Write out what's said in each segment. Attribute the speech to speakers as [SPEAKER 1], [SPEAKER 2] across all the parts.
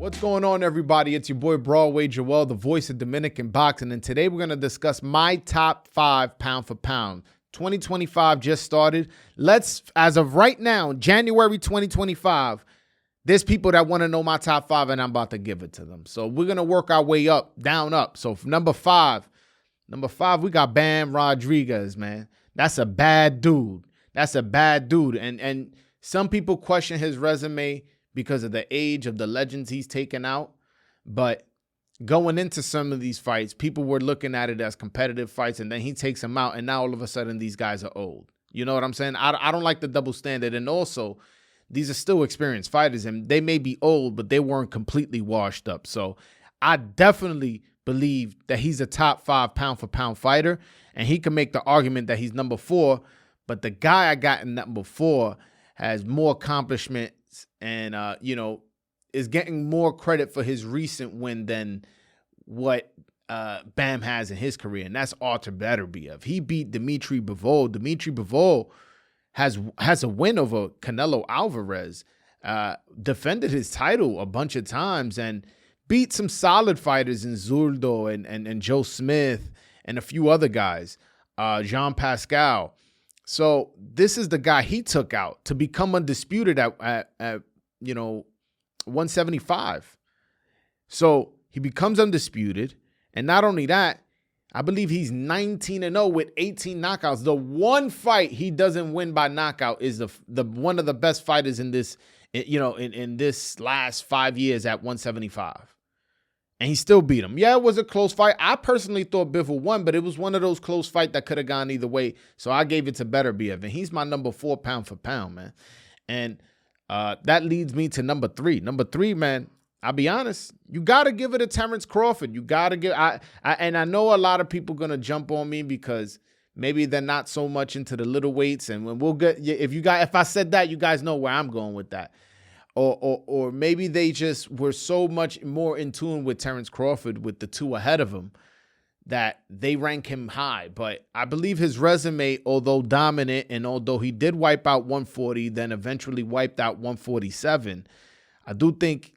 [SPEAKER 1] What's going on, everybody? It's your boy Broadway Joel, the voice of Dominican boxing, and today we're going to discuss my top 5 pound for pound. 2025 just started. As of right now, January 2025, there's people that want to know my top 5, and I'm about to give it to them. So we're going to work our way up, down, up. So for number five, we got Bam Rodriguez, man. That's a bad dude. And some people question his resume because of the age of the legends he's taken out. But going into some of these fights, people were looking at it as competitive fights, and then he takes them out, and now all of a sudden these guys are old. You know what I'm saying? I don't like the double standard. And also, these are still experienced fighters, and they may be old, but they weren't completely washed up. So I definitely believe that he's a top 5 pound for pound fighter, and he can make the argument that he's number 4. But the guy I got in number 4 has more accomplishments and, is getting more credit for his recent win than what Bam has in his career, and that's Artur Beterbiev. He beat Dimitri Bivol. Dimitri Bivol has a win over Canelo Alvarez, defended his title a bunch of times, and beat some solid fighters in Zurdo and Joe Smith and a few other guys, Jean Pascal. So this is the guy he took out to become undisputed at 175. So he becomes undisputed. And not only that, I believe he's 19-0 with 18 knockouts. The one fight he doesn't win by knockout is the one of the best fighters in this, in this last 5 years at 175. And he still beat him. Yeah, it was a close fight. I personally thought Bivol won, but it was one of those close fights that could have gone either way. So I gave it to Beterbiev, and he's my number 4 pound for pound, man. And that leads me to number 3. Number 3, man, I'll be honest, you got to give it to Terrence Crawford. You got to give, and I know a lot of people going to jump on me because maybe they're not so much into the little weights. And when we'll get, if I said that, you guys know where I'm going with that. Or maybe they just were so much more in tune with Terrence Crawford with the 2 ahead of him that they rank him high. But I believe his resume, although dominant, and although he did wipe out 140, then eventually wiped out 147, I do think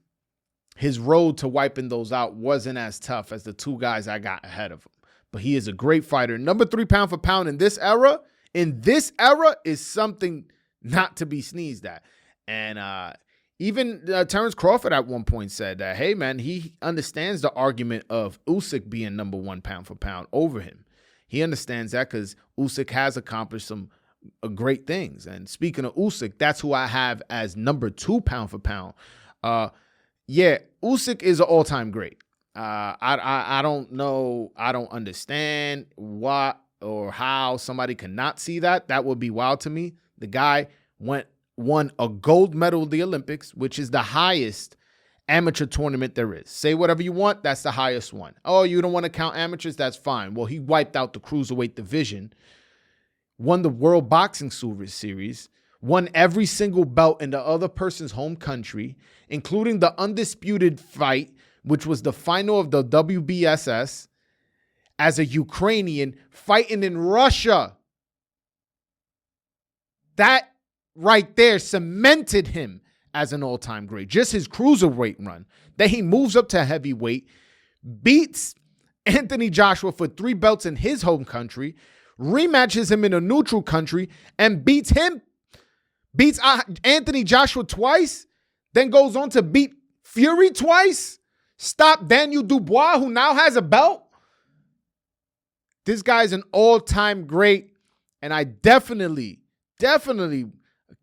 [SPEAKER 1] his road to wiping those out wasn't as tough as the 2 guys I got ahead of him. But he is a great fighter. Number 3 pound for pound in this era is something not to be sneezed at. And even Terrence Crawford at one point said that, hey, man, he understands the argument of Usyk being number 1 pound for pound over him. He understands that because Usyk has accomplished some great things. And speaking of Usyk, that's who I have as number 2 pound for pound. Usyk is an all-time great. I don't know. I don't understand what or how somebody cannot see that. That would be wild to me. The guy won a gold medal at the Olympics, which is the highest amateur tournament there is. Say whatever you want, that's the highest one. Oh, you don't want to count amateurs? That's fine. Well, he wiped out the cruiserweight division, won the World Boxing Series, won every single belt in the other person's home country, including the undisputed fight, which was the final of the WBSS, as a Ukrainian fighting in Russia. That right there cemented him as an all-time great. Just his cruiserweight run. Then he moves up to heavyweight, beats Anthony Joshua for 3 belts in his home country, rematches him in a neutral country, and beats Anthony Joshua twice, then goes on to beat Fury twice, stop Daniel Dubois, who now has a belt. This guy's an all-time great, and I definitely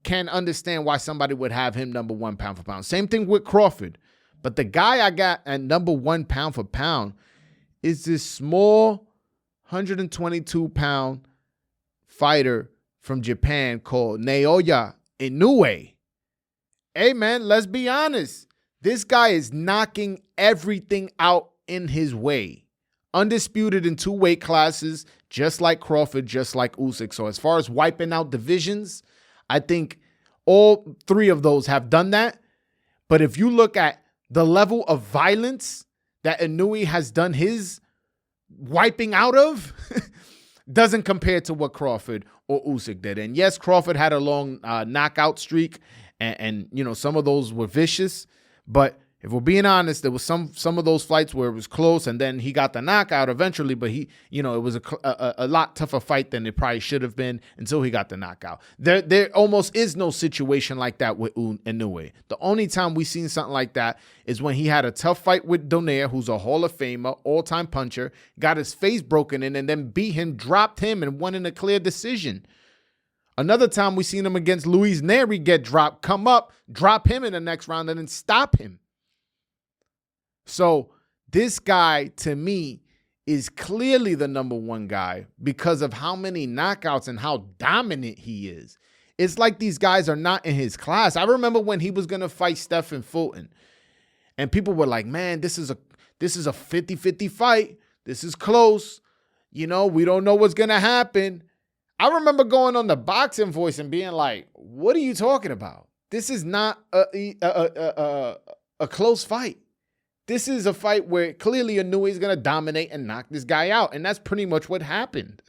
[SPEAKER 1] can understand why somebody would have him number 1 pound for pound. Same thing with Crawford. But the guy I got at number 1 pound for pound is this small 122 pound fighter from Japan called Naoya Inoue. Hey, man, let's be honest. This guy is knocking everything out in his way. Undisputed in 2 weight classes, just like Crawford, just like Usyk. So as far as wiping out divisions, I think all 3 of those have done that. But if you look at the level of violence that Inoue has done his wiping out of, doesn't compare to what Crawford or Usyk did. And yes, Crawford had a long knockout streak, and some of those were vicious. But If we're being honest, there was some of those fights where it was close and then he got the knockout eventually, but it was a lot tougher fight than it probably should have been until he got the knockout. There almost is no situation like that with Inoue. The only time we've seen something like that is when he had a tough fight with Donaire, who's a Hall of Famer, all-time puncher, got his face broken in and then beat him, dropped him, and won in a clear decision. Another time we seen him against Luis Neri get dropped, come up, drop him in the next round, and then stop him. So this guy, to me, is clearly the number one guy because of how many knockouts and how dominant he is. It's like these guys are not in his class. I remember when he was going to fight Stephen Fulton, and people were like, man, this is a 50-50 fight. This is close. We don't know what's going to happen. I remember going on the Boxing Voice and being like, what are you talking about? This is not a close fight. This is a fight where clearly Inoue is going to dominate and knock this guy out. And that's pretty much what happened.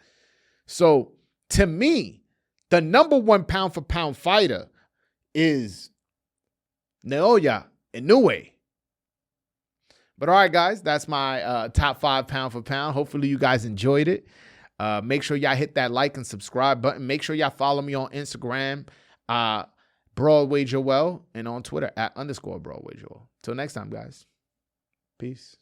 [SPEAKER 1] So to me, the number one pound for pound fighter is Naoya Inoue. But all right, guys, that's my top 5 pound for pound. Hopefully you guys enjoyed it. Make sure y'all hit that like and subscribe button. Make sure y'all follow me on Instagram, Broadway Joel, and on Twitter @_Broadway Joel. Till next time, guys. Peace.